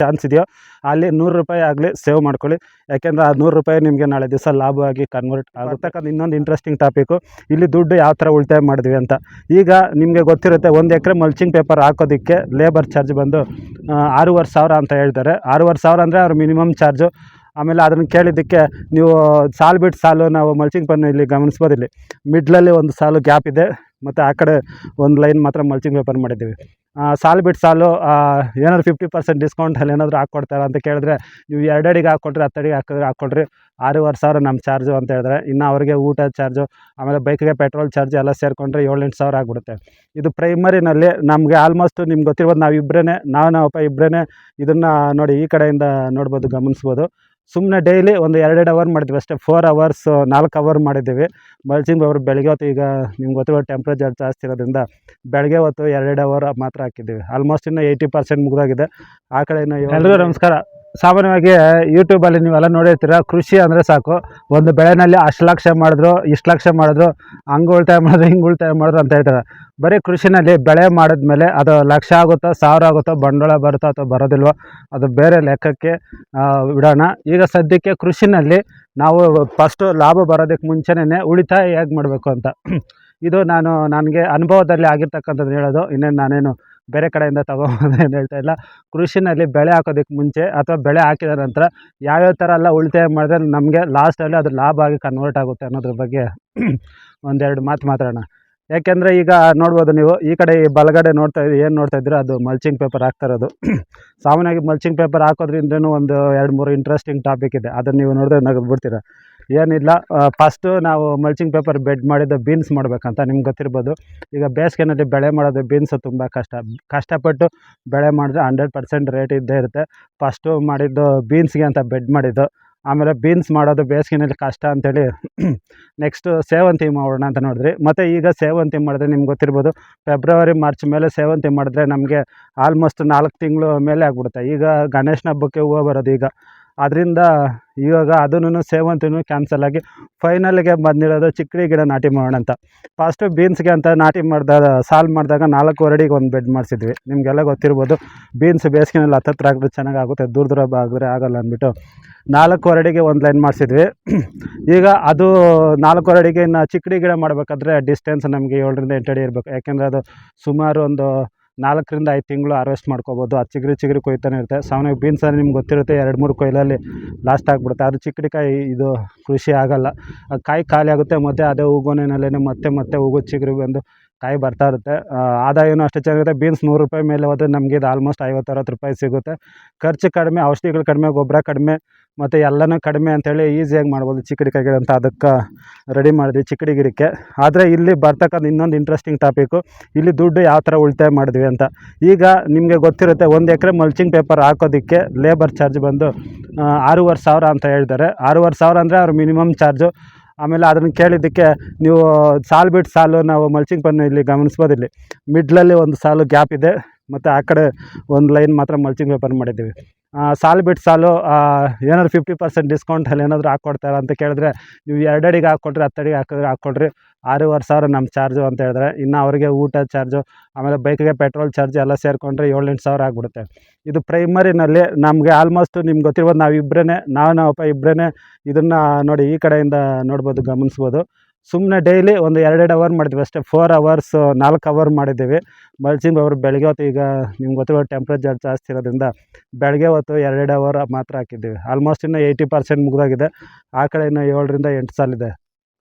Chance ಇದೆಯೋ ಅಲ್ಲಿ ₹100 ಆಗಲಿ ಸೇವ್ ಮಾಡ್ಕೊಳ್ಳಿ. ಯಾಕೆಂದರೆ ಆ ₹100 ನಿಮಗೆ ನಾಳೆ ದಿವಸ ಲಾಭವಾಗಿ ಕನ್ವರ್ಟ್ ಆಗುತ್ತಕ್ಕಂಥ ಇನ್ನೊಂದು ಇಂಟ್ರೆಸ್ಟಿಂಗ್ ಟಾಪಿಕ್ಕು. ಇಲ್ಲಿ ದುಡ್ಡು ಯಾವ ಥರ ಉಳಿತಾಯ ಮಾಡಿದ್ವಿ ಅಂತ. ಈಗ ನಿಮಗೆ ಗೊತ್ತಿರುತ್ತೆ, 1 ಎಕರೆ ಮಲ್ಚಿಂಗ್ ಪೇಪರ್ ಹಾಕೋದಕ್ಕೆ ಲೇಬರ್ ಚಾರ್ಜ್ ಬಂದು 6,500 ಅಂತ ಹೇಳ್ತಾರೆ. 6,500 ಅಂದರೆ ಅವ್ರ ಮಿನಿಮಮ್ ಚಾರ್ಜು. ಆಮೇಲೆ ಅದನ್ನು ಕೇಳಿದ್ದಕ್ಕೆ ನೀವು ಸಾಲು ಬಿಟ್ಟು ಸಾಲು ನಾವು ಮಲ್ಚಿಂಗ್ ಪೇಪರ್ನ ಇಲ್ಲಿ ಗಮನಿಸ್ಬೋದು. ಇಲ್ಲಿ ಮಿಡ್ಲಲ್ಲಿ ಒಂದು ಸಾಲು ಗ್ಯಾಪ್ ಇದೆ ಮತ್ತು ಆ ಕಡೆ ಒಂದು ಲೈನ್ ಮಾತ್ರ ಮಲ್ಚಿಂಗ್ ಪೇಪರ್ ಮಾಡಿದ್ದೀವಿ. ಸಾಲು ಬಿಟ್ಟು ಸಾಲು ಏನಾದ್ರು 50% ಡಿಸ್ಕೌಂಟಲ್ಲಿ ಏನಾದರೂ ಹಾಕ್ಕೊಡ್ತಾರ ಅಂತ ಕೇಳಿದ್ರೆ, ನೀವು 2 ಅಡಿಗೆ ಹಾಕ್ಕೊಟ್ರಿ 10 ಅಡಿಗೆ ಹಾಕ್ಕೊಡ್ರಿ 6,500 ನಮ್ಮ ಚಾರ್ಜು ಅಂತ ಹೇಳಿದ್ರೆ, ಇನ್ನು ಅವರಿಗೆ ಊಟ ಚಾರ್ಜು ಆಮೇಲೆ ಬೈಕಿಗೆ ಪೆಟ್ರೋಲ್ ಚಾರ್ಜ್ ಎಲ್ಲ ಸೇರಿಕೊಂಡ್ರೆ 7-8 ಸಾವಿರ ಆಗಿಬಿಡುತ್ತೆ. ಇದು ಪ್ರೈಮರಿನಲ್ಲಿ ನಮಗೆ ಆಲ್ಮೋಸ್ಟ್ ನಿಮ್ಗೆ ಗೊತ್ತಿರ್ಬೋದು, ನಾವಪ್ಪ ಇಬ್ಬರೇ ಇದನ್ನು ನೋಡಿ ಈ ಕಡೆಯಿಂದ ನೋಡ್ಬೋದು, ಗಮನಿಸ್ಬೋದು. ಸುಮ್ಮನೆ ಡೈಲಿ ಒಂದು 2 ಅವರ್ ಮಾಡಿದ್ವಿ ಅಷ್ಟೇ. 4 ಅವರ್ಸ್ 4 ಅವರ್ ಮಾಡಿದ್ದೀವಿ ಮಲ್ಚಿಂಗ್ ಪೇಪರ್. ಬೆಳಗ್ಗೆ ಹೊತ್ತು ಈಗ ನಿಮ್ಗೆ ಗೊತ್ತಿರೋ ಟೆಂಪ್ರೇಚರ್ ಜಾಸ್ತಿ ಇರೋದ್ರಿಂದ ಬೆಳಗ್ಗೆ ಹೊತ್ತು 2 ಅವರ್ ಮಾತ್ರ ಹಾಕಿದ್ದೀವಿ. ಆಲ್ಮೋಸ್ಟ್ ಇನ್ನು 80% ಮುಗಿದಾಗಿದೆ. ಆ ಕಡೆ ಇನ್ನು ಎಲ್ರಿಗೂ ನಮಸ್ಕಾರ. ಸಾಮಾನ್ಯವಾಗಿ ಯೂಟ್ಯೂಬಲ್ಲಿ ನೀವೆಲ್ಲ ನೋಡಿರ್ತೀರ, ಕೃಷಿ ಅಂದರೆ ಸಾಕು, ಒಂದು ಬೆಳೆನಲ್ಲಿ ಅಷ್ಟು ಲಕ್ಷ ಮಾಡಿದ್ರು ಇಷ್ಟು ಲಕ್ಷ ಮಾಡಿದ್ರು, ಹಂಗೆ ಉಳಿತಾಯ ಮಾಡಿದ್ರು ಹಿಂಗೆ ಉಳಿತಾಯ ಮಾಡಿದ್ರು ಅಂತ ಹೇಳ್ತಾರೆ. ಬರೀ ಕೃಷಿನಲ್ಲಿ ಬೆಳೆ ಮಾಡಿದ್ಮೇಲೆ ಅದು ಲಕ್ಷ ಆಗುತ್ತೋ 1000 ಆಗುತ್ತೋ, ಬಂಡವಾಳ ಬರುತ್ತೋ ಅಥವಾ ಬರೋದಿಲ್ವೋ, ಅದು ಬೇರೆ ಲೆಕ್ಕಕ್ಕೆ ಬಿಡೋಣ. ಈಗ ಸದ್ಯಕ್ಕೆ ಕೃಷಿನಲ್ಲಿ ನಾವು ಫಸ್ಟು ಲಾಭ ಬರೋದಕ್ಕೆ ಮುಂಚೆನೇ ಉಳಿತಾಯ ಹೇಗೆ ಮಾಡಬೇಕು ಅಂತ ಇದು ನನಗೆ ಅನುಭವದಲ್ಲಿ ಆಗಿರ್ತಕ್ಕಂಥದ್ದು ಹೇಳೋದು. ಇನ್ನೇನು ನಾನೇನು ಬೇರೆ ಕಡೆಯಿಂದ ತಗೊಂಡು ಹೇಳ್ತಾ ಇಲ್ಲ. ಕೃಷಿನಲ್ಲಿ ಬೆಳೆ ಹಾಕೋದಕ್ಕೆ ಮುಂಚೆ ಅಥವಾ ಬೆಳೆ ಹಾಕಿದ ನಂತರ ಯಾವ್ಯಾವ ಥರ ಎಲ್ಲ ಉಳಿತಾಯ ಮಾಡಿದ್ರೆ ನಮಗೆ ಲಾಸ್ಟಲ್ಲಿ ಅದು ಲಾಭ ಆಗಿ ಕನ್ವರ್ಟ್ ಆಗುತ್ತೆ ಅನ್ನೋದ್ರ ಬಗ್ಗೆ ಒಂದೆರಡು ಮಾತು ಮಾತಾಡೋಣ. ಯಾಕೆಂದರೆ ಈಗ ನೋಡ್ಬೋದು, ನೀವು ಈ ಕಡೆ ಬಲಗಡೆ ಏನು ನೋಡ್ತಾ ಇದ್ದೀರೋ ಅದು ಮಲ್ಚಿಂಗ್ ಪೇಪರ್ ಹಾಕ್ತಾ ಇರೋದು. ಸಾಮಾನ್ಯವಾಗಿ ಮಲ್ಚಿಂಗ್ ಪೇಪರ್ ಹಾಕೋದ್ರಿಂದನೂ ಒಂದು 2-3 ಇಂಟ್ರೆಸ್ಟಿಂಗ್ ಟಾಪಿಕ್ ಇದೆ. ಅದನ್ನು ನೀವು ನೋಡಿದ್ರೆ ನಗದ್ಬಿಡ್ತೀರ. ಏನಿಲ್ಲ, ಫಸ್ಟು ನಾವು ಮಲ್ಚಿಂಗ್ ಪೇಪರ್ ಬೆಡ್ ಮಾಡಿದ್ದು ಬೀನ್ಸ್ ಮಾಡಬೇಕಂತ ನಿಮ್ಗೆ ಗೊತ್ತಿರ್ಬೋದು. ಈಗ ಬೇಸಿಗೆನಲ್ಲಿ ಬೆಳೆ ಮಾಡೋದು ಬೀನ್ಸು ತುಂಬ ಕಷ್ಟಪಟ್ಟು ಬೆಳೆ ಮಾಡಿದ್ರೆ 100% ರೇಟ್ ಇದ್ದೇ ಇರುತ್ತೆ. ಫಸ್ಟು ಮಾಡಿದ್ದು ಬೀನ್ಸ್ಗೆ ಅಂತ ಬೆಡ್ ಮಾಡಿದ್ದು. ಆಮೇಲೆ ಬೀನ್ಸ್ ಮಾಡೋದು ಬೇಸಿಗೆನಲ್ಲಿ ಕಷ್ಟ ಅಂಥೇಳಿ ನೆಕ್ಸ್ಟು ಸೇವಂತಿ ಮಾಡೋಣ ಅಂತ ನೋಡಿದ್ರಿ. ಮತ್ತು ಈಗ ಸೇವಂತಿ ಮಾಡಿದ್ರೆ ನಿಮ್ಗೆ ಗೊತ್ತಿರ್ಬೋದು, ಫೆಬ್ರವರಿ ಮಾರ್ಚ್ ಮೇಲೆ ಸೇವಂತಿ ಮಾಡಿದ್ರೆ ನಮಗೆ ಆಲ್ಮೋಸ್ಟ್ 4 ತಿಂಗಳು ಮೇಲೆ ಆಗಿಬಿಡುತ್ತೆ. ಈಗ ಗಣೇಶನ ಹಬ್ಬಕ್ಕೆ ಹೂವು ಬರೋದು ಈಗ, ಅದರಿಂದ ಇವಾಗ ಅದನ್ನು ಸೇವಂತಿನೂ ಕ್ಯಾನ್ಸಲ್ ಆಗಿ ಫೈನಲ್ಗೆ ಬಂದಿರೋದು ಚಿಕ್ಕಡಿ ಗಿಡ ನಾಟಿ ಮಾಡೋಣ ಅಂತ. ಫಸ್ಟು ಬೀನ್ಸ್ಗೆ ಅಂತ ನಾಟಿ ಸಾಲು ಮಾಡಿದಾಗ 4 ಅಡಿಗೆ ಒಂದು ಬೆಡ್ ಮಾಡಿಸಿದ್ವಿ. ನಿಮಗೆಲ್ಲ ಗೊತ್ತಿರ್ಬೋದು, ಬೀನ್ಸ್ ಬೇಸಿಗೆನಲ್ಲಿ ಹತ್ತತ್ರ ಆಗಿದ್ರೆ ಚೆನ್ನಾಗುತ್ತೆ, ದೂರ ಆಗಿದ್ರೆ ಆಗಲ್ಲ ಅಂದ್ಬಿಟ್ಟು 4 ಅಡಿಗೆ ಒಂದು ಲೈನ್ ಮಾಡಿಸಿದ್ವಿ. ಈಗ ಅದು 4 ಅಡಿಗೆ ಇನ್ನು ಚಿಕ್ಕಡಿ ಗಿಡ ಮಾಡಬೇಕಾದ್ರೆ ಡಿಸ್ಟೆನ್ಸ್ ನಮಗೆ 7-8 ಅಡಿ ಇರಬೇಕು. ಯಾಕೆಂದರೆ ಅದು ಸುಮಾರು ಒಂದು 4-5 ತಿಂಗಳು ಹಾರ್ವೆಸ್ಟ್ ಮಾಡ್ಕೋಬೋದು. ಅದು ಚಿಗುರಿ ಕೊಯ್ತಾನೆ ಇರುತ್ತೆ. ಸಾಮಾನ್ಯವಾಗಿ ಬೀನ್ಸಲ್ಲಿ ನಿಮ್ಗೆ ಗೊತ್ತಿರುತ್ತೆ 2-3 ಕೊಯ್ಲಲ್ಲಿ ಲಾಸ್ಟ್ ಆಗಿಬಿಡುತ್ತೆ. ಅದು ಚಿಕ್ಕಡಿಕಾಯಿ ಇದು ಕೃಷಿ ಆಗೋಲ್ಲ. ಕಾಯಿ ಖಾಲಿ ಆಗುತ್ತೆ, ಮತ್ತು ಅದೇ ಹೂಗೊನೆಯಲ್ಲೇ ಮತ್ತೆ ಹೂವು ಚಿಗುರು ಬಂದು ಕಾಯಿ ಬರ್ತಾ ಇರುತ್ತೆ. ಆದಾಯನೂ ಅಷ್ಟೇ ಚೆನ್ನಾಗಿರುತ್ತೆ. ಬೀನ್ಸ್ ₹100 ಮೇಲೆ ಹೋದರೆ ನಮಗೆ ಇದು ಆಲ್ಮೋಸ್ಟ್ ₹50-60 ಸಿಗುತ್ತೆ. ಖರ್ಚು ಕಡಿಮೆ, ಔಷಧಿಗಳು ಕಡಿಮೆ, ಗೊಬ್ಬರ ಕಡಿಮೆ, ಮತ್ತು ಎಲ್ಲನೂ ಕಡಿಮೆ ಅಂಥೇಳಿ ಈಸಿಯಾಗಿ ಮಾಡ್ಬೋದು ಚಿಕ್ಕಡಿಕಾಯಿ ಗಿಡ ಅಂತ. ಅದಕ್ಕೆ ರೆಡಿ ಮಾಡಿದ್ವಿ ಚಿಕ್ಕಡಿ ಗಿಡಕ್ಕೆ. ಆದರೆ ಇಲ್ಲಿ ಬರ್ತಕ್ಕಂಥ ಇನ್ನೊಂದು ಇಂಟ್ರೆಸ್ಟಿಂಗ್ ಟಾಪಿಕ್ಕು, ಇಲ್ಲಿ ದುಡ್ಡು ಯಾವ ಥರ ಉಳಿತಾಯ ಮಾಡಿದ್ವಿ ಅಂತ. ಈಗ ನಿಮಗೆ ಗೊತ್ತಿರುತ್ತೆ, 1 ಎಕರೆ ಮಲ್ಚಿಂಗ್ ಪೇಪರ್ ಹಾಕೋದಕ್ಕೆ ಲೇಬರ್ ಚಾರ್ಜ್ ಬಂದು 6,500 ಅಂತ ಹೇಳ್ತಾರೆ. 6,500 ಅಂದರೆ ಅವ್ರ ಮಿನಿಮಮ್ ಚಾರ್ಜು. ಆಮೇಲೆ ಅದನ್ನು ಕೇಳಿದ್ದಕ್ಕೆ, ನೀವು ಸಾಲು ಬಿಟ್ಟು ಸಾಲು ನಾವು ಮಲ್ಚಿಂಗ್ ಪೇಪರ್ನ ಇಲ್ಲಿ ಗಮನಿಸ್ಬೋದು. ಇಲ್ಲಿ ಮಿಡ್ಲಲ್ಲಿ ಒಂದು ಸಾಲು ಗ್ಯಾಪ್ ಇದೆ ಮತ್ತು ಆ ಕಡೆ ಒಂದು ಲೈನ್ ಮಾತ್ರ ಮಲ್ಚಿಂಗ್ ಪೇಪರ್ ಮಾಡಿದ್ದೀವಿ. ಸಾಲು ಬಿಟ್ಟು ಸಾಲು ಏನಾದ್ರು 50% ಡಿಸ್ಕೌಂಟಲ್ಲಿ ಏನಾದರೂ ಹಾಕ್ಕೊಡ್ತಾರ ಅಂತ ಕೇಳಿದ್ರೆ, ನೀವು 2 ಅಡಿಗೆ ಹಾಕ್ಕೊಟ್ರಿ 10 ಅಡಿಗೆ ಹಾಕ್ಕೊಡ್ರಿ 6,500 ನಮ್ಮ ಚಾರ್ಜು ಅಂತ ಹೇಳಿದ್ರೆ, ಇನ್ನು ಅವರಿಗೆ ಊಟ ಚಾರ್ಜು ಆಮೇಲೆ ಬೈಕಿಗೆ ಪೆಟ್ರೋಲ್ ಚಾರ್ಜ್ ಎಲ್ಲ ಸೇರಿಕೊಂಡ್ರೆ 7-8 ಸಾವಿರ ಆಗಿಬಿಡುತ್ತೆ. ಇದು ಪ್ರೈಮರಿನಲ್ಲಿ ನಮಗೆ ಆಲ್ಮೋಸ್ಟ್ ನಿಮ್ಗೆ ಗೊತ್ತಿರ್ಬೋದು, ನಾವಪ್ಪ ಇಬ್ಬರೇ ಇದನ್ನು ನೋಡಿ ಈ ಕಡೆಯಿಂದ ನೋಡ್ಬೋದು, ಗಮನಿಸ್ಬೋದು. ಸುಮ್ಮನೆ ಡೈಲಿ ಒಂದು 2 ಅವರ್ ಮಾಡಿದ್ವಿ ಅಷ್ಟೇ. 4 ಅವರ್ಸ್ 4 ಅವರ್ ಮಾಡಿದ್ದೀವಿ ಮಲ್ಚಿಂಗ್ ಪೇಪರ್. ಬೆಳಗ್ಗೆ ಹೊತ್ತು ಈಗ ನಿಮ್ಗೆ ಗೊತ್ತಿರೋ ಟೆಂಪ್ರೇಚರ್ ಜಾಸ್ತಿ ಇರೋದ್ರಿಂದ ಬೆಳಗ್ಗೆ ಹೊತ್ತು 2 ಅವರ್ ಮಾತ್ರ ಹಾಕಿದ್ದೀವಿ. ಆಲ್ಮೋಸ್ಟ್ ಇನ್ನು 80% ಮುಗಿದಾಗಿದೆ. ಆ ಕಡೆ ಇನ್ನು 7-8 ಸಾಲಿದೆ.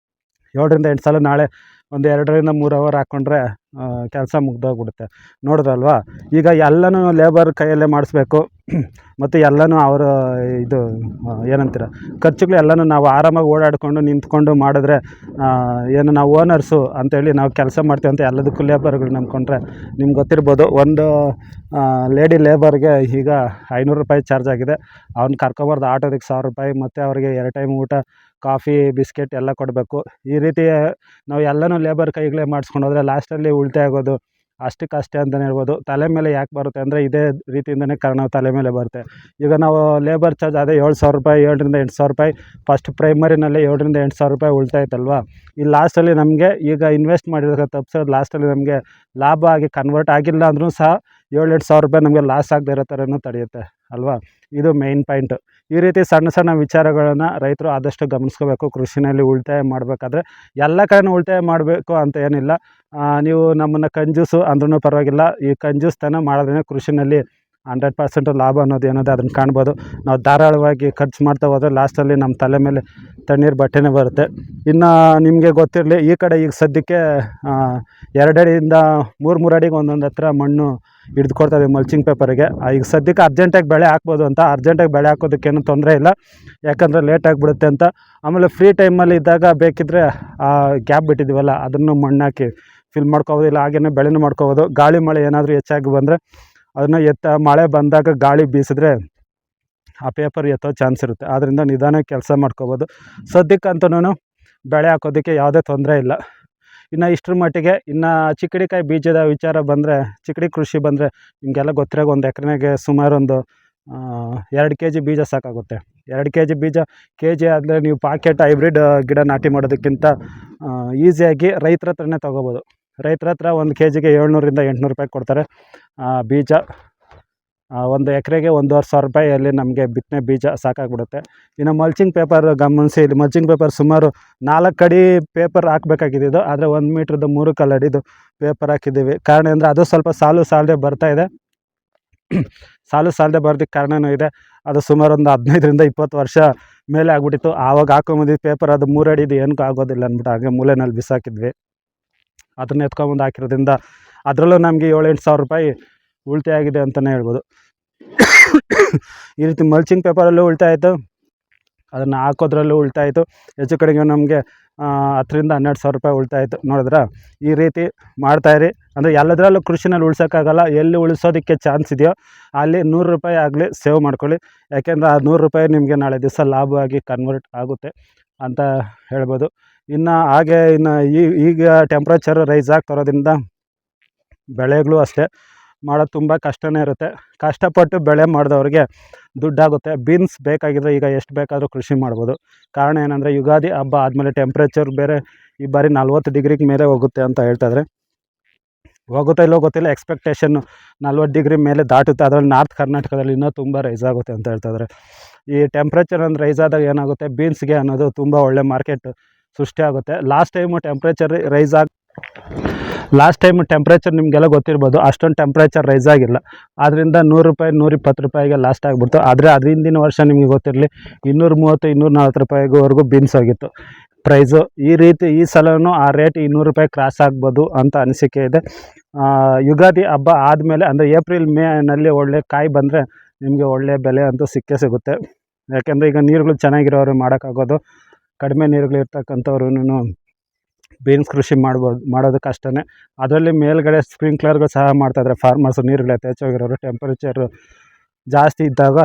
7-8 ಸಾಲು ನಾಳೆ ಒಂದು 2-3 ಅವರ್ ಹಾಕ್ಕೊಂಡ್ರೆ ಕೆಲಸ ಮುಗ್ದೋಗ್ಬಿಡುತ್ತೆ. ನೋಡಿದ್ರಲ್ವಾ, ಈಗ ಎಲ್ಲನೂ ಲೇಬರ್ ಕೈಯಲ್ಲೇ ಮಾಡಿಸ್ಬೇಕು ಮತ್ತು ಎಲ್ಲನೂ ಅವರು ಇದು ಏನಂತೀರ ಖರ್ಚುಗಳು ಎಲ್ಲನೂ ನಾವು ಆರಾಮಾಗಿ ಓಡಾಡಿಕೊಂಡು ನಿಂತ್ಕೊಂಡು ಮಾಡಿದ್ರೆ, ಏನು ನಾವು ಓನರ್ಸು ಅಂಥೇಳಿ ನಾವು ಕೆಲಸ ಮಾಡ್ತೀವಿ ಅಂತ ಎಲ್ಲದಕ್ಕೂ ಲೇಬರ್ಗಳು ನಂಬ್ಕೊಂಡ್ರೆ ನಿಮ್ಗೆ ಗೊತ್ತಿರ್ಬೋದು, ಒಂದು ಲೇಡಿ ಲೇಬರ್ಗೆ ಈಗ ₹500 ಚಾರ್ಜ್ ಆಗಿದೆ. ಅವ್ನು ಕರ್ಕೊಬಾರ್ದು ಆಟೋದಕ್ಕೆ ₹1000 ಮತ್ತು ಅವರಿಗೆ 2 ಟೈಮ್ ಊಟ, ಕಾಫಿ, ಬಿಸ್ಕೆಟ್ ಎಲ್ಲ ಕೊಡಬೇಕು. ಈ ರೀತಿ ನಾವು ಎಲ್ಲನೂ ಲೇಬರ್ ಕೈಗಳೇ ಮಾಡಿಸ್ಕೊಂಡು ಹೋದರೆ ಲಾಸ್ಟಲ್ಲಿ ಉಳಿತಾಯ ಆಗೋದು ಅಷ್ಟಕ್ಕಷ್ಟೇ ಅಂತಲೇ ಹೇಳ್ಬೋದು. ತಲೆ ಮೇಲೆ ಯಾಕೆ ಬರುತ್ತೆ ಅಂದರೆ ಇದೇ ರೀತಿಯಿಂದನೇ ಕಾರಣ ತಲೆ ಮೇಲೆ ಬರುತ್ತೆ. ಈಗ ನಾವು ಲೇಬರ್ ಚಾರ್ಜ್ ಅದೇ ₹7,000 7-8,000 ಫಸ್ಟ್ ಪ್ರೈಮರಿನಲ್ಲಿ ₹7-8,000 ಉಳಿತಾಯ್ತಲ್ವ. ಈ ಲಾಸ್ಟಲ್ಲಿ ನಮಗೆ ಈಗ ಇನ್ವೆಸ್ಟ್ ಮಾಡಿರೋ ತಪ್ಪಿಸೋದು ಲಾಸ್ಟಲ್ಲಿ ನಮಗೆ ಲಾಭ ಆಗಿ ಕನ್ವರ್ಟ್ ಆಗಿಲ್ಲ ಅಂದ್ರೂ ಸಹ ₹7-8,000 ನಮಗೆ ಲಾಸ್ ಆಗದೆ ಇರೋ ಥರನೂ ತಡೆಯುತ್ತೆ. ಅಲ್ವಾ. ಇದು ಮೇಯ್ನ್ ಪಾಯಿಂಟು. ಈ ರೀತಿ ಸಣ್ಣ ಸಣ್ಣ ವಿಚಾರಗಳನ್ನು ರೈತರು ಆದಷ್ಟು ಗಮನಿಸ್ಕೋಬೇಕು. ಕೃಷಿನಲ್ಲಿ ಉಳಿತಾಯ ಮಾಡಬೇಕಾದ್ರೆ ಎಲ್ಲ ಕಡೆನೂ ಉಳಿತಾಯ ಮಾಡಬೇಕು ಅಂತ ಏನಿಲ್ಲ. ನೀವು ನಮ್ಮನ್ನು ಕಂಜೂಸು ಅಂದ್ರೂ ಪರವಾಗಿಲ್ಲ, ಈ ಕಂಜೂಸ್ತನ ಮಾಡೋದ್ರಿಂದ ಕೃಷಿನಲ್ಲಿ 100% ಲಾಭ ಅನ್ನೋದು ಏನಿದೆ ಅದನ್ನು ಕಾಣ್ಬೋದು. ನಾವು ಧಾರಾಳವಾಗಿ ಖರ್ಚು ಮಾಡ್ತಾ ಹೋದರೆ ಲಾಸ್ಟಲ್ಲಿ ನಮ್ಮ ತಲೆ ಮೇಲೆ ತಣ್ಣೀರು ಬಟ್ಟೆನೇ ಬರುತ್ತೆ. ಇನ್ನು ನಿಮಗೆ ಗೊತ್ತಿರಲಿ, ಈ ಕಡೆ ಈಗ ಸದ್ಯಕ್ಕೆ 2 ಅಡಿಯಿಂದ 3 ಅಡಿಗೆ ಒಂದೊಂದು ಹತ್ರ ಮಣ್ಣು ಹಿಡಿದುಕೊಡ್ತಾಯಿದೆ ಮಲ್ಚಿಂಗ್ ಪೇಪರಿಗೆ. ಈಗ ಸದ್ಯಕ್ಕೆ ಅರ್ಜೆಂಟಾಗಿ ಬೆಳೆ ಹಾಕ್ಬೋದು ಅಂತ. ಅರ್ಜೆಂಟಾಗಿ ಬೆಳೆ ಹಾಕೋದಕ್ಕೇನು ತೊಂದರೆ ಇಲ್ಲ, ಯಾಕಂದರೆ ಲೇಟ್ ಆಗಿಬಿಡುತ್ತೆ ಅಂತ. ಆಮೇಲೆ ಫ್ರೀ ಟೈಮಲ್ಲಿ ಇದ್ದಾಗ ಬೇಕಿದ್ದರೆ ಗ್ಯಾಪ್ ಬಿಟ್ಟಿದ್ದೀವಲ್ಲ ಅದನ್ನು ಮಣ್ಣಾಕಿ ಫಿಲ್ ಮಾಡ್ಕೋಬೋದು, ಇಲ್ಲ ಹಾಗೇ ಬೆಳೆನೂ ಮಾಡ್ಕೋಬೋದು. ಗಾಳಿ ಮಳೆ ಏನಾದರೂ ಹೆಚ್ಚಾಗಿ ಬಂದರೆ ಅದನ್ನು ಮಳೆ ಬಂದಾಗ ಗಾಳಿ ಬೀಸಿದ್ರೆ ಆ ಪೇಪರ್ ಎತ್ತೋ ಚಾನ್ಸ್ ಇರುತ್ತೆ. ಆದ್ದರಿಂದ ನಿಧಾನಕ್ಕೆ ಕೆಲಸ ಮಾಡ್ಕೋಬೋದು. ಸದ್ಯಕ್ಕಂತೂ ಬೆಳೆ ಹಾಕೋದಕ್ಕೆ ಯಾವುದೇ ತೊಂದರೆ ಇಲ್ಲ. ಇನ್ನು ಇಷ್ಟರ ಮಟ್ಟಿಗೆ. ಇನ್ನು ಚಿಕ್ಕಡಿಕಾಯಿ ಬೀಜದ ವಿಚಾರ ಬಂದರೆ, ಚಿಕ್ಕಡಿ ಕೃಷಿ ಬಂದರೆ ನಿಮಗೆಲ್ಲ ಗೊತ್ತಿರೋ ಒಂದು ಎಕರೆಗೆ ಸುಮಾರು ಒಂದು 2 kg ಬೀಜ ಸಾಕಾಗುತ್ತೆ. 2 kg ಬೀಜ ಆದರೆ ನೀವು ಪಾಕೆಟ್ ಹೈಬ್ರಿಡ್ ಗಿಡ ನಾಟಿ ಮಾಡೋದಕ್ಕಿಂತ ಈಸಿಯಾಗಿ ರೈತರ ಹತ್ರನೇ ತೊಗೋಬೋದು. ರೈತರ ಹತ್ರ 1 kgಗೆ 700ರಿಂದ 800 ರೂಪಾಯಿ ಕೊಡ್ತಾರೆ ಬೀಜ. 1 ಎಕರೆಗೆ 1,500 ರೂಪಾಯಲ್ಲಿ ನಮಗೆ ಬಿತ್ತನೆ ಬೀಜ ಸಾಕಾಗ್ಬಿಡುತ್ತೆ. ಇನ್ನು ಮಲ್ಚಿಂಗ್ ಪೇಪರ್ ಗಮನಿಸಿ, ಇಲ್ಲಿ ಮಲ್ಚಿಂಗ್ ಪೇಪರ್ ಸುಮಾರು 4 ಅಡಿ ಪೇಪರ್ ಹಾಕಬೇಕಾಗಿದ್ದು, ಆದರೆ 1 ಮೀಟ್ರದ್ದು 3 ಅಡಿದು ಪೇಪರ್ ಹಾಕಿದ್ದೀವಿ. ಕಾರಣ ಅಂದರೆ ಅದು ಸ್ವಲ್ಪ ಸಾಲದೆ ಬರ್ತಾಯಿದೆ. ಸಾಲದೆ ಬರೋದಕ್ಕೆ ಕಾರಣವೂ ಇದೆ. ಅದು ಸುಮಾರು ಒಂದು 15ರಿಂದ 20 ವರ್ಷ ಮೇಲೆ ಆಗ್ಬಿಟ್ಟಿತ್ತು. ಆವಾಗ ಹಾಕೊಂಬಂದಿದ್ದು ಪೇಪರ್, ಅದು 3 ಅಡಿದು ಏನಕ್ಕೂ ಆಗೋದಿಲ್ಲ ಅಂದ್ಬಿಟ್ಟು ಹಾಗೆ ಮೂಲೆಯಲ್ಲಿ ಬಿಸಾಕಿದ್ವಿ. ಅದನ್ನ ಎತ್ಕೊಂಬಂದು ಹಾಕಿರೋದ್ರಿಂದ ಅದರಲ್ಲೂ ನಮಗೆ 7-8 ಸಾವಿರ ರೂಪಾಯಿ ಉಳಿತಾಯ ಆಗಿದೆ ಅಂತಲೇ ಹೇಳ್ಬೋದು. ಈ ರೀತಿ ಮಲ್ಚಿಂಗ್ ಪೇಪರಲ್ಲೂ ಉಳಿತಾಯ ಆಯಿತು, ಅದನ್ನು ಹಾಕೋದ್ರಲ್ಲೂ ಉಳಿತಾಯ ಆಯಿತು. ಹೆಚ್ಚು ಕಡೆಗೆ ನಮಗೆ 10ರಿಂದ 12 ಸಾವಿರ ರೂಪಾಯಿ ಉಳಿತಾಯ ಆಯಿತು. ನೋಡಿದ್ರೆ ಈ ರೀತಿ ಮಾಡ್ತಾಯಿರಿ. ಅಂದರೆ ಎಲ್ಲದರಲ್ಲೂ ಕೃಷಿನಲ್ಲಿ ಉಳಿಸೋಕ್ಕಾಗಲ್ಲ. ಎಲ್ಲಿ ಉಳಿಸೋದಕ್ಕೆ ಚಾನ್ಸ್ ಇದೆಯೋ ಅಲ್ಲಿ 100 ರೂಪಾಯಿ ಆಗಲಿ ಸೇವ್ ಮಾಡ್ಕೊಳ್ಳಿ. ಯಾಕೆಂದರೆ ಆ 100 ರೂಪಾಯಿ ನಿಮಗೆ ನಾಳೆ ದಿವಸ ಲಾಭವಾಗಿ ಕನ್ವರ್ಟ್ ಆಗುತ್ತೆ ಅಂತ ಹೇಳ್ಬೋದು. ಇನ್ನು ಹಾಗೆ ಈಗ ಟೆಂಪ್ರೇಚರ್ ರೈಸ್ ಆಗ್ತಿರೋದ್ರಿಂದ ಬೆಳೆಗಳು ಅಷ್ಟೇ ಮಾಡೋದು ತುಂಬ ಕಷ್ಟನೇ ಇರುತ್ತೆ. ಕಷ್ಟಪಟ್ಟು ಬೆಳೆ ಮಾಡಿದವ್ರಿಗೆ ದುಡ್ಡಾಗುತ್ತೆ. ಬೀನ್ಸ್ ಬೇಕಾಗಿದ್ದರೆ ಈಗ ಎಷ್ಟು ಬೇಕಾದರೂ ಕೃಷಿ ಮಾಡ್ಬೋದು. ಕಾರಣ ಏನಂದರೆ ಯುಗಾದಿ ಹಬ್ಬ ಆದಮೇಲೆ ಟೆಂಪ್ರೇಚರ್ ಬೇರೆ ಈ ಬಾರಿ 40 ಡಿಗ್ರಿಗೆ ಮೇಲೆ ಹೋಗುತ್ತೆ ಅಂತ ಹೇಳ್ತಾಯಿದ್ರೆ. ಹೋಗುತ್ತಾ ಇಲ್ಲೋ ಗೊತ್ತಿಲ್ಲ, ಎಕ್ಸ್ಪೆಕ್ಟೇಷನ್ನು 40 ಡಿಗ್ರಿ ಮೇಲೆ ದಾಟುತ್ತೆ. ಅದರಲ್ಲಿ ನಾರ್ತ್ ಕರ್ನಾಟಕದಲ್ಲಿ ಇನ್ನೂ ತುಂಬ ರೈಸ್ ಆಗುತ್ತೆ ಅಂತ ಹೇಳ್ತಾಯಿದ್ದಾರೆ. ಈ ಟೆಂಪ್ರೇಚರ್ ಒಂದು ರೈಸ್ ಆದಾಗ ಏನಾಗುತ್ತೆ, ಬೀನ್ಸ್ಗೆ ಅನ್ನೋದು ತುಂಬ ಒಳ್ಳೆ ಮಾರ್ಕೆಟ್ ಸೃಷ್ಟಿ ಆಗುತ್ತೆ. ಲಾಸ್ಟ್ ಟೈಮು ಟೆಂಪ್ರೇಚರ್ ನಿಮಗೆಲ್ಲ ಗೊತ್ತಿರ್ಬೋದು, ಅಷ್ಟೊಂದು ಟೆಂಪ್ರೇಚರ್ ರೈಸ್ ಆಗಿಲ್ಲ. ಆದ್ದರಿಂದ 100 ರೂಪಾಯಿ 120 ರೂಪಾಯಿಗೆ ಲಾಸ್ಟ್ ಆಗಿಬಿಡ್ತು. ಆದರೆ ಅದ್ರ ಹಿಂದಿನ ವರ್ಷ ನಿಮಗೆ ಗೊತ್ತಿರಲಿ 230 240 ರೂಪಾಯಿವರೆಗೂ ಬೀನ್ಸ್ ಹೋಗಿತ್ತು ಪ್ರೈಸು. ಈ ರೀತಿ ಈ ಸಲವೂ ಆ ರೇಟ್ 200 ರೂಪಾಯಿ ಕ್ರಾಸ್ ಆಗ್ಬೋದು ಅಂತ ಅನಿಸಿಕೆ ಇದೆ. ಯುಗಾದಿ ಹಬ್ಬ ಆದಮೇಲೆ ಅಂದರೆ ಏಪ್ರಿಲ್ ಮೇನಲ್ಲಿ ಒಳ್ಳೆ ಕಾಯಿ ಬಂದರೆ ನಿಮಗೆ ಒಳ್ಳೆ ಬೆಲೆ ಅಂತೂ ಸಿಕ್ಕೇ ಸಿಗುತ್ತೆ. ಯಾಕೆಂದರೆ ಈಗ ನೀರುಗಳು ಚೆನ್ನಾಗಿರೋರು ಮಾಡೋಕ್ಕಾಗೋದು, ಕಡಿಮೆ ನೀರುಗಳು ಇರ್ತಕ್ಕಂಥವ್ರು ಬೀನ್ಸ್ ಕೃಷಿ ಮಾಡೋದು ಕಷ್ಟನೇ. ಅದರಲ್ಲಿ ಮೇಲ್ಗಡೆ ಸ್ಪ್ರಿಂಕ್ಲರ್ಗಳು ಸಹ ಮಾಡ್ತಾಯಿದ್ದಾರೆ ಫಾರ್ಮರ್ಸು. ನೀರುಗಳು ಯಥೇಚ್ಛವಾಗಿರೋರು ಟೆಂಪರೇಚರ್ ಜಾಸ್ತಿ ಇದ್ದಾಗ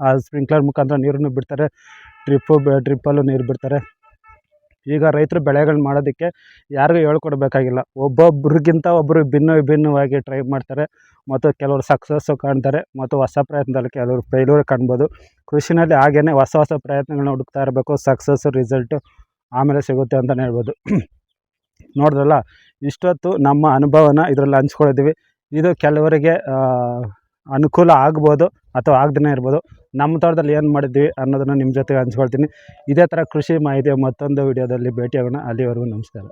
ಆ ಸ್ಪ್ರಿಂಕ್ಲರ್ ಮುಖಾಂತರ ನೀರನ್ನು ಬಿಡ್ತಾರೆ, ಡ್ರಿಪ್ಪಲ್ಲೂ ನೀರು ಬಿಡ್ತಾರೆ. ಈಗ ರೈತರು ಬೆಳೆಗಳು ಮಾಡೋದಕ್ಕೆ ಯಾರಿಗೂ ಹೇಳ್ಕೊಡ್ಬೇಕಾಗಿಲ್ಲ. ಒಬ್ಬೊಬ್ರಿಗಿಂತ ಒಬ್ಬರು ವಿಭಿನ್ನವಾಗಿ ಟ್ರೈ ಮಾಡ್ತಾರೆ ಮತ್ತು ಕೆಲವರು ಸಕ್ಸಸ್ಸು ಕಾಣ್ತಾರೆ ಮತ್ತು ಹೊಸ ಪ್ರಯತ್ನದಲ್ಲಿ ಕೆಲವರು ಫೇಲ್ಯೂರ್ ಕಾಣ್ಬೋದು. ಕೃಷಿನಲ್ಲಿ ಹಾಗೇ ಹೊಸ ಪ್ರಯತ್ನಗಳನ್ನ ಹುಡುಕ್ತಾ ಇರಬೇಕು. ಸಕ್ಸಸ್ಸು ರಿಸಲ್ಟು ಆಮೇಲೆ ಸಿಗುತ್ತೆ ಅಂತಲೇ ಹೇಳ್ಬೋದು. ನೋಡಿದ್ರಲ್ಲ, ಇಷ್ಟೊತ್ತು ನಮ್ಮ ಅನುಭವನ ಇದರಲ್ಲಿ ಹಂಚ್ಕೊಂಡಿದ್ದೀವಿ. ಇದು ಕೆಲವರಿಗೆ ಅನುಕೂಲ ಆಗ್ಬೋದು ಅಥವಾ ಆಗದೇ ಇರ್ಬೋದು. ನಮ್ಮ ತೋಟದಲ್ಲಿ ಏನು ಮಾಡಿದ್ವಿ ಅನ್ನೋದನ್ನು ನಿಮ್ಮ ಜೊತೆಗೆ ಹಂಚ್ಕೊಳ್ತೀನಿ. ಇದೇ ಥರ ಕೃಷಿ ಮಾಹಿತಿಯ ಮತ್ತೊಂದು ವಿಡಿಯೋದಲ್ಲಿ ಭೇಟಿಯಾಗೋಣ. ಅಲ್ಲಿವರೆಗೂ ನಮಸ್ಕಾರ.